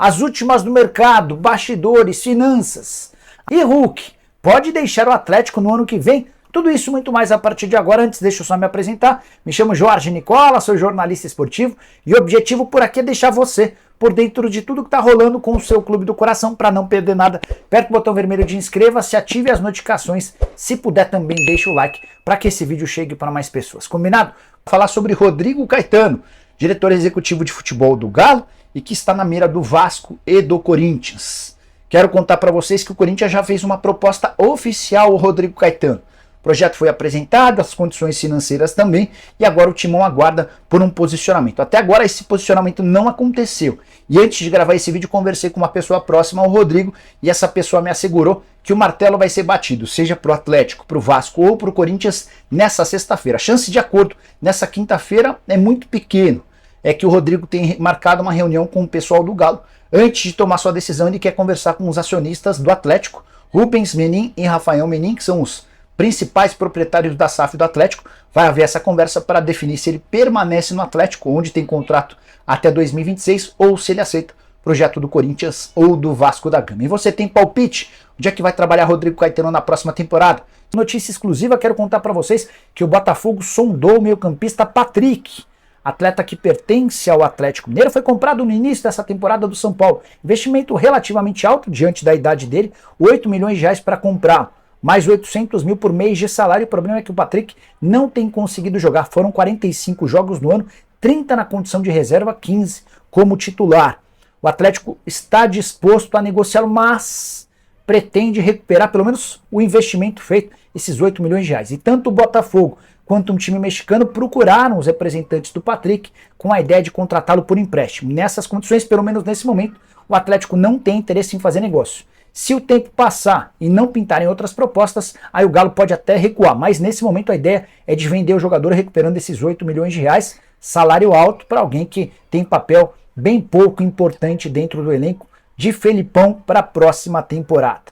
as últimas do mercado, bastidores, finanças. E Hulk, pode deixar o Atlético no ano que vem? Tudo isso e muito mais a partir de agora. Antes, deixa eu só me apresentar. Me chamo Jorge Nicola, sou jornalista esportivo e o objetivo por aqui é deixar você por dentro de tudo que está rolando com o seu clube do coração para não perder nada. Aperta o botão vermelho de inscreva-se, ative as notificações. Se puder também deixa o like para que esse vídeo chegue para mais pessoas. Combinado? Vou falar sobre Rodrigo Caetano, diretor executivo de futebol do Galo e que está na mira do Vasco e do Corinthians. Quero contar para vocês que o Corinthians já fez uma proposta oficial ao Rodrigo Caetano. O projeto foi apresentado, as condições financeiras também, e agora o Timão aguarda por um posicionamento. Até agora esse posicionamento não aconteceu. E antes de gravar esse vídeo, conversei com uma pessoa próxima ao Rodrigo, e essa pessoa me assegurou que o martelo vai ser batido, seja para o Atlético, para o Vasco ou para o Corinthians, nessa sexta-feira. A chance de acordo nessa quinta-feira é muito pequeno. É que o Rodrigo tem marcado uma reunião com o pessoal do Galo. Antes de tomar sua decisão, ele quer conversar com os acionistas do Atlético, Rubens Menin e Rafael Menin, que são os principais proprietários da SAF do Atlético. Vai haver essa conversa para definir se ele permanece no Atlético, onde tem contrato até 2026, ou se ele aceita o projeto do Corinthians ou do Vasco da Gama. E você tem palpite? Onde é que vai trabalhar Rodrigo Caetano na próxima temporada? Notícia exclusiva, quero contar para vocês que o Botafogo sondou o meio-campista Patrick, atleta que pertence ao Atlético Mineiro, foi comprado no início dessa temporada do São Paulo. Investimento relativamente alto diante da idade dele, 8 milhões de reais para comprar. Mais 800 mil por mês de salário. O problema é que o Patrick não tem conseguido jogar. Foram 45 jogos no ano, 30 na condição de reserva, 15 como titular. O Atlético está disposto a negociá-lo, mas pretende recuperar pelo menos o investimento feito, esses 8 milhões de reais. E tanto o Botafogo quanto um time mexicano procuraram os representantes do Patrick com a ideia de contratá-lo por empréstimo. Nessas condições, pelo menos nesse momento, o Atlético não tem interesse em fazer negócio. Se o tempo passar e não pintarem outras propostas, aí o Galo pode até recuar, mas nesse momento a ideia é de vender o jogador recuperando esses 8 milhões de reais, salário alto para alguém que tem papel bem pouco importante dentro do elenco de Felipão para a próxima temporada.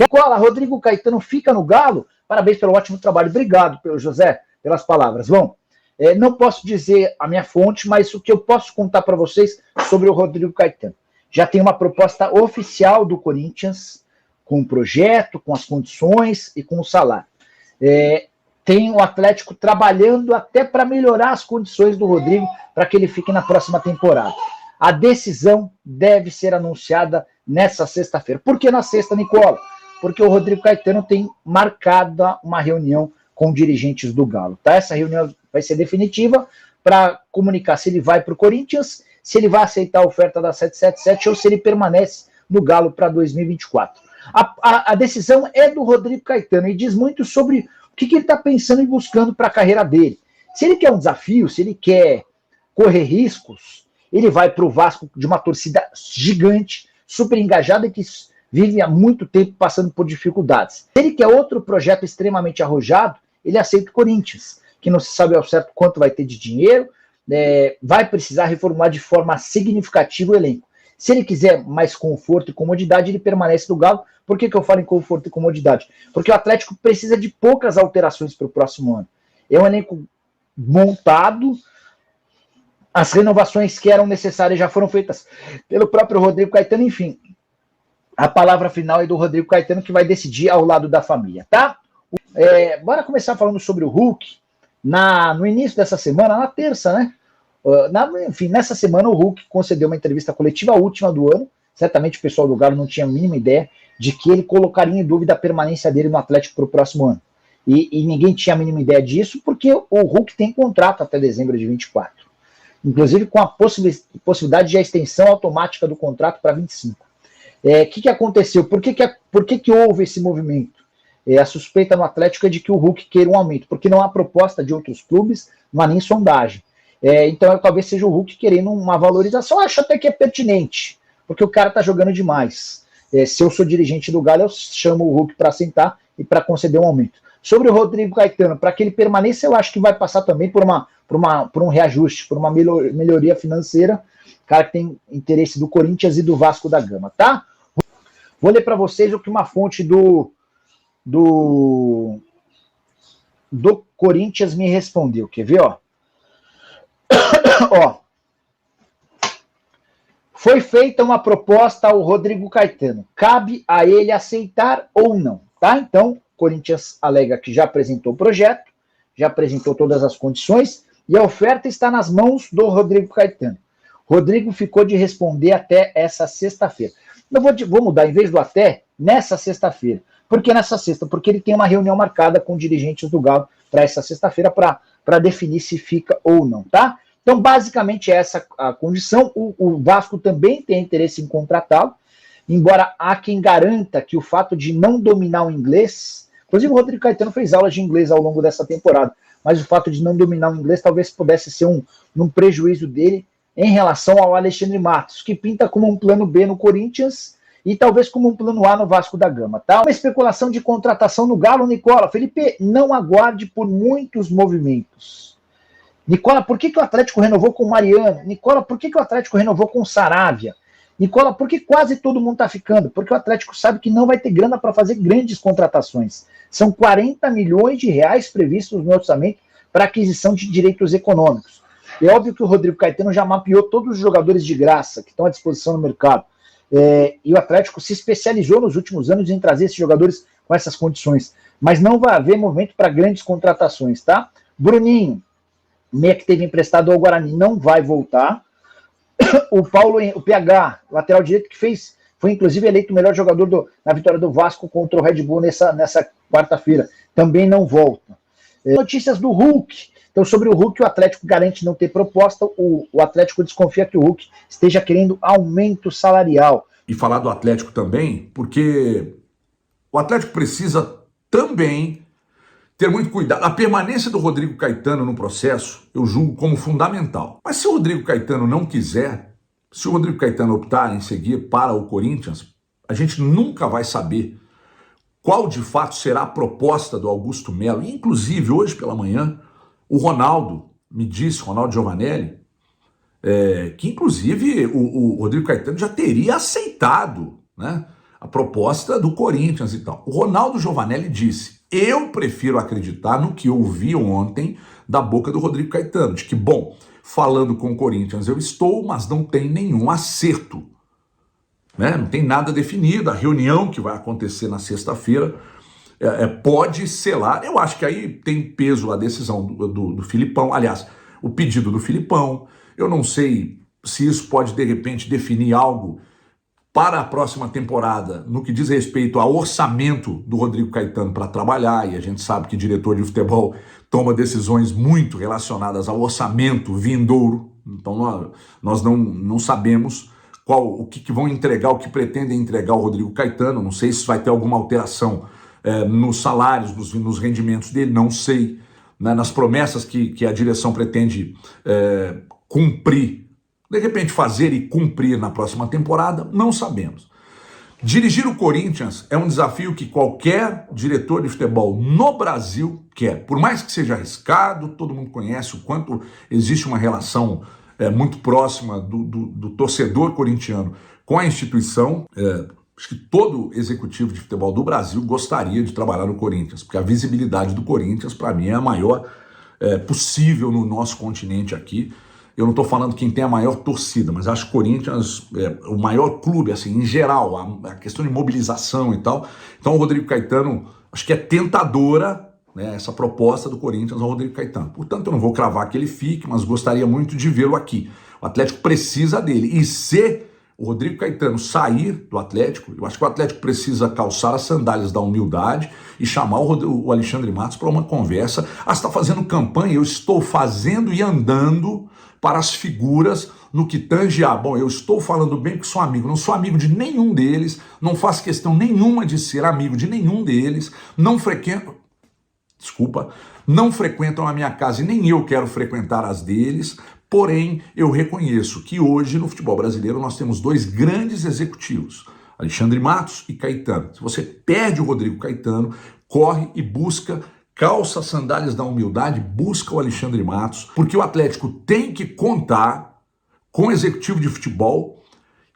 Cola, Rodrigo Caetano fica no Galo? Parabéns pelo ótimo trabalho. Obrigado, pelo José, pelas palavras. Bom, não posso dizer a minha fonte, mas o que eu posso contar para vocês sobre o Rodrigo Caetano. Já tem uma proposta oficial do Corinthians, com o projeto, com as condições e com o salário. Tem o Atlético trabalhando até para melhorar as condições do Rodrigo, para que ele fique na próxima temporada. A decisão deve ser anunciada nessa sexta-feira. Por que na sexta, Nicola? Porque o Rodrigo Caetano tem marcada uma reunião com dirigentes do Galo. Tá? Essa reunião vai ser definitiva para comunicar se ele vai para o Corinthians, se ele vai aceitar a oferta da 777 ou se ele permanece no Galo para 2024. A decisão é do Rodrigo Caetano e diz muito sobre o que ele está pensando e buscando para a carreira dele. Se ele quer um desafio, se ele quer correr riscos, ele vai para o Vasco de uma torcida gigante, super engajada e que vive há muito tempo passando por dificuldades. Se ele quer outro projeto extremamente arrojado, ele aceita o Corinthians, que não se sabe ao certo quanto vai ter de dinheiro, vai precisar reformular de forma significativa o elenco. Se ele quiser mais conforto e comodidade, ele permanece no Galo. Por que eu falo em conforto e comodidade? Porque o Atlético precisa de poucas alterações para o próximo ano. É um elenco montado, as renovações que eram necessárias já foram feitas pelo próprio Rodrigo Caetano, enfim. A palavra final é do Rodrigo Caetano, que vai decidir ao lado da família, tá? Bora começar falando sobre o Hulk. No início dessa semana, na terça, né? Enfim, nessa semana o Hulk concedeu uma entrevista coletiva, a última do ano. Certamente o pessoal do Galo não tinha a mínima ideia de que ele colocaria em dúvida a permanência dele no Atlético para o próximo ano. E ninguém tinha a mínima ideia disso, porque o Hulk tem contrato até dezembro de 24. Inclusive com a possibilidade de a extensão automática do contrato para 25. O que aconteceu? Por que houve esse movimento? A suspeita no Atlético é de que o Hulk queira um aumento, porque não há proposta de outros clubes, não há nem sondagem. Então talvez seja o Hulk querendo uma valorização. Eu acho até que é pertinente, porque o cara tá jogando demais. Se eu sou dirigente do Galo, eu chamo o Hulk para sentar e para conceder um aumento. Sobre o Rodrigo Caetano, para que ele permaneça, eu acho que vai passar também por um reajuste, por uma melhoria financeira. Cara que tem interesse do Corinthians e do Vasco da Gama, tá? Vou ler para vocês o que uma fonte do Corinthians me respondeu. Quer ver, ó? Foi feita uma proposta ao Rodrigo Caetano. Cabe a ele aceitar ou não, tá? Então, o Corinthians alega que já apresentou o projeto, já apresentou todas as condições e a oferta está nas mãos do Rodrigo Caetano. Rodrigo ficou de responder até essa sexta-feira. Eu vou mudar, em vez do até, nessa sexta-feira. Por que nessa sexta? Porque ele tem uma reunião marcada com dirigentes do Galo para essa sexta-feira para definir se fica ou não, tá? Então, basicamente, essa a condição. O Vasco também tem interesse em contratá-lo, embora há quem garanta que o fato de não dominar o inglês... Inclusive, o Rodrigo Caetano fez aulas de inglês ao longo dessa temporada, mas o fato de não dominar o inglês talvez pudesse ser um prejuízo dele em relação ao Alexandre Matos, que pinta como um plano B no Corinthians e talvez como um plano A no Vasco da Gama. Tá? Uma especulação de contratação no Galo, Nicola. Felipe, não aguarde por muitos movimentos. Nicola, por que o Atlético renovou com o Mariano? Nicola, por que o Atlético renovou com o Saravia? Nicola, por que quase todo mundo está ficando? Porque o Atlético sabe que não vai ter grana para fazer grandes contratações. São 40 milhões de reais previstos no orçamento para aquisição de direitos econômicos. É óbvio que o Rodrigo Caetano já mapeou todos os jogadores de graça que estão à disposição no mercado. E o Atlético se especializou nos últimos anos em trazer esses jogadores com essas condições. Mas não vai haver movimento para grandes contratações, tá? Bruninho, meia que teve emprestado ao Guarani, não vai voltar. O Paulo, o PH, lateral direito, que foi inclusive eleito o melhor jogador na vitória do Vasco contra o Red Bull nessa quarta-feira, também não volta. Notícias do Hulk. Então, sobre o Hulk, o Atlético garante não ter proposta, o Atlético desconfia que o Hulk esteja querendo aumento salarial. E falar do Atlético também, porque o Atlético precisa também ter muito cuidado. A permanência do Rodrigo Caetano no processo, eu julgo como fundamental. Mas se o Rodrigo Caetano não quiser, se o Rodrigo Caetano optar em seguir para o Corinthians, a gente nunca vai saber qual de fato será a proposta do Augusto Melo. Inclusive, hoje pela manhã, o Ronaldo me disse, Ronaldo Giovanelli, que inclusive o Rodrigo Caetano já teria aceitado, né, a proposta do Corinthians e tal. O Ronaldo Giovanelli disse: eu prefiro acreditar no que eu ouvi ontem da boca do Rodrigo Caetano, de que, bom, falando com o Corinthians eu estou, mas não tem nenhum acerto, né? Não tem nada definido. A reunião que vai acontecer na sexta-feira pode selar. Eu acho que aí tem peso a decisão do Filipão, aliás, o pedido do Filipão. Eu não sei se isso pode, de repente, definir algo para a próxima temporada, no que diz respeito ao orçamento do Rodrigo Caetano para trabalhar, e a gente sabe que diretor de futebol toma decisões muito relacionadas ao orçamento vindouro, então nós não sabemos o que vão entregar, o que pretendem entregar o Rodrigo Caetano. Não sei se vai ter alguma alteração nos salários, nos rendimentos dele, não sei, né, nas promessas que a direção pretende cumprir, de repente fazer e cumprir na próxima temporada, não sabemos. Dirigir o Corinthians é um desafio que qualquer diretor de futebol no Brasil quer. Por mais que seja arriscado, todo mundo conhece o quanto existe uma relação muito próxima do torcedor corintiano com a instituição. Acho que todo executivo de futebol do Brasil gostaria de trabalhar no Corinthians, porque a visibilidade do Corinthians, para mim, é a maior possível no nosso continente aqui. Eu não estou falando quem tem a maior torcida, mas acho que o Corinthians é o maior clube, assim, em geral, a questão de mobilização e tal. Então o Rodrigo Caetano, acho que é tentadora, né, essa proposta do Corinthians ao Rodrigo Caetano. Portanto, eu não vou cravar que ele fique, mas gostaria muito de vê-lo aqui. O Atlético precisa dele. E se o Rodrigo Caetano sair do Atlético, eu acho que o Atlético precisa calçar as sandálias da humildade e chamar o Alexandre Matos para uma conversa. Está fazendo campanha, eu estou fazendo e andando para as figuras no que tange bom, eu estou falando bem porque sou amigo, não sou amigo de nenhum deles, não faço questão nenhuma de ser amigo de nenhum deles, não frequentam a minha casa e nem eu quero frequentar as deles. Porém, eu reconheço que hoje no futebol brasileiro nós temos dois grandes executivos, Alexandre Matos e Caetano. Se você perde o Rodrigo Caetano, corre e busca, calça as sandálias da humildade, busca o Alexandre Matos, porque o Atlético tem que contar com o executivo de futebol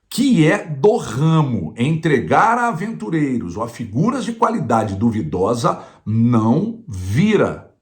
que é do ramo. Entregar a aventureiros ou a figuras de qualidade duvidosa não vira.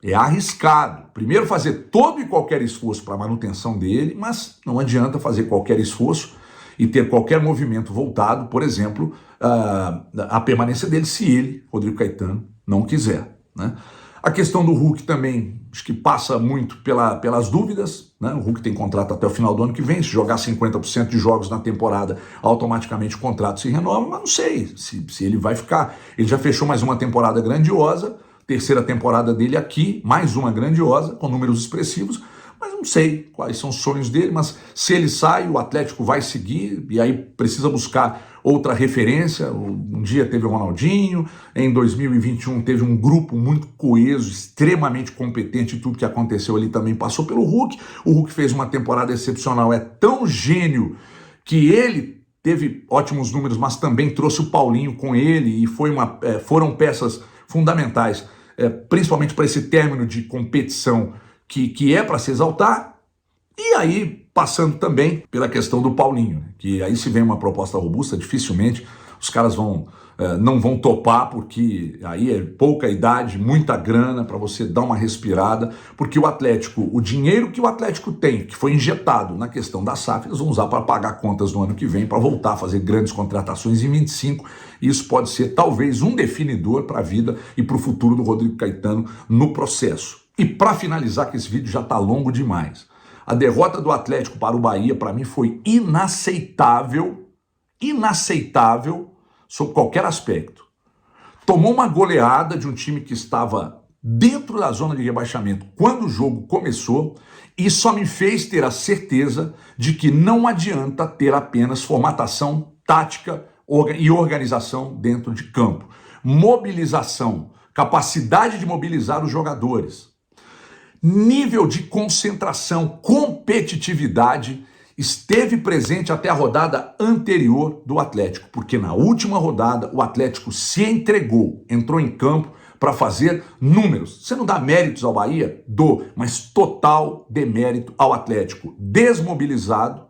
É arriscado. Primeiro fazer todo e qualquer esforço para a manutenção dele, mas não adianta fazer qualquer esforço e ter qualquer movimento voltado, por exemplo, a permanência dele, se ele, Rodrigo Caetano, não quiser, né? A questão do Hulk também, acho que passa muito pelas dúvidas, né? O Hulk tem contrato até o final do ano que vem, se jogar 50% de jogos na temporada, automaticamente o contrato se renova, mas não sei se ele vai ficar. Ele já fechou mais uma temporada grandiosa, terceira temporada dele aqui, mais uma grandiosa, com números expressivos, mas não sei quais são os sonhos dele, mas se ele sai, o Atlético vai seguir, e aí precisa buscar outra referência. Um dia teve o Ronaldinho, em 2021 teve um grupo muito coeso, extremamente competente, e tudo que aconteceu ali também passou pelo Hulk. O Hulk fez uma temporada excepcional, é tão gênio que ele teve ótimos números, mas também trouxe o Paulinho com ele, e foram peças fundamentais, principalmente para esse término de competição que é para se exaltar. E aí, passando também pela questão do Paulinho, que aí se vem uma proposta robusta, dificilmente os caras não vão topar, porque aí é pouca idade, muita grana para você dar uma respirada, porque o Atlético, o dinheiro que o Atlético tem, que foi injetado na questão da SAF, eles vão usar para pagar contas no ano que vem, para voltar a fazer grandes contratações em 25, e isso pode ser talvez um definidor para a vida e para o futuro do Rodrigo Caetano no processo. E para finalizar, que esse vídeo já está longo demais, a derrota do Atlético para o Bahia, para mim, foi inaceitável sob qualquer aspecto. Tomou uma goleada de um time que estava dentro da zona de rebaixamento quando o jogo começou, e só me fez ter a certeza de que não adianta ter apenas formatação tática e organização dentro de campo. Mobilização, capacidade de mobilizar os jogadores, nível de concentração, competitividade esteve presente até a rodada anterior do Atlético, porque na última rodada o Atlético se entregou, entrou em campo para fazer números. Você não dá méritos ao Bahia? Dou, mas total demérito ao Atlético. Desmobilizado,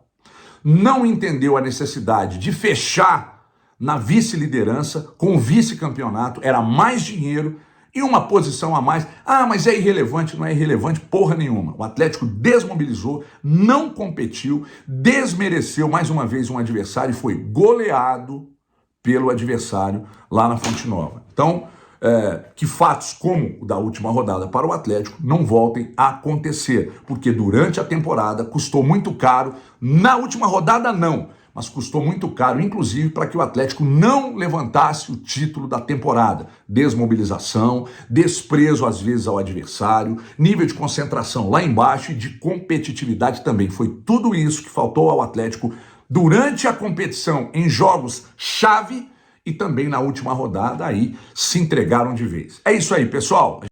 não entendeu a necessidade de fechar na vice-liderança, com o vice-campeonato, era mais dinheiro e uma posição a mais. Ah, mas é irrelevante, não é irrelevante porra nenhuma. O Atlético desmobilizou, não competiu, desmereceu mais uma vez um adversário e foi goleado pelo adversário lá na Fonte Nova. Então, que fatos como o da última rodada para o Atlético não voltem a acontecer, porque durante a temporada custou muito caro, na última rodada não, mas custou muito caro, inclusive, para que o Atlético não levantasse o título da temporada. Desmobilização, desprezo às vezes ao adversário, nível de concentração lá embaixo e de competitividade também. Foi tudo isso que faltou ao Atlético durante a competição em jogos-chave e também na última rodada, aí se entregaram de vez. É isso aí, pessoal.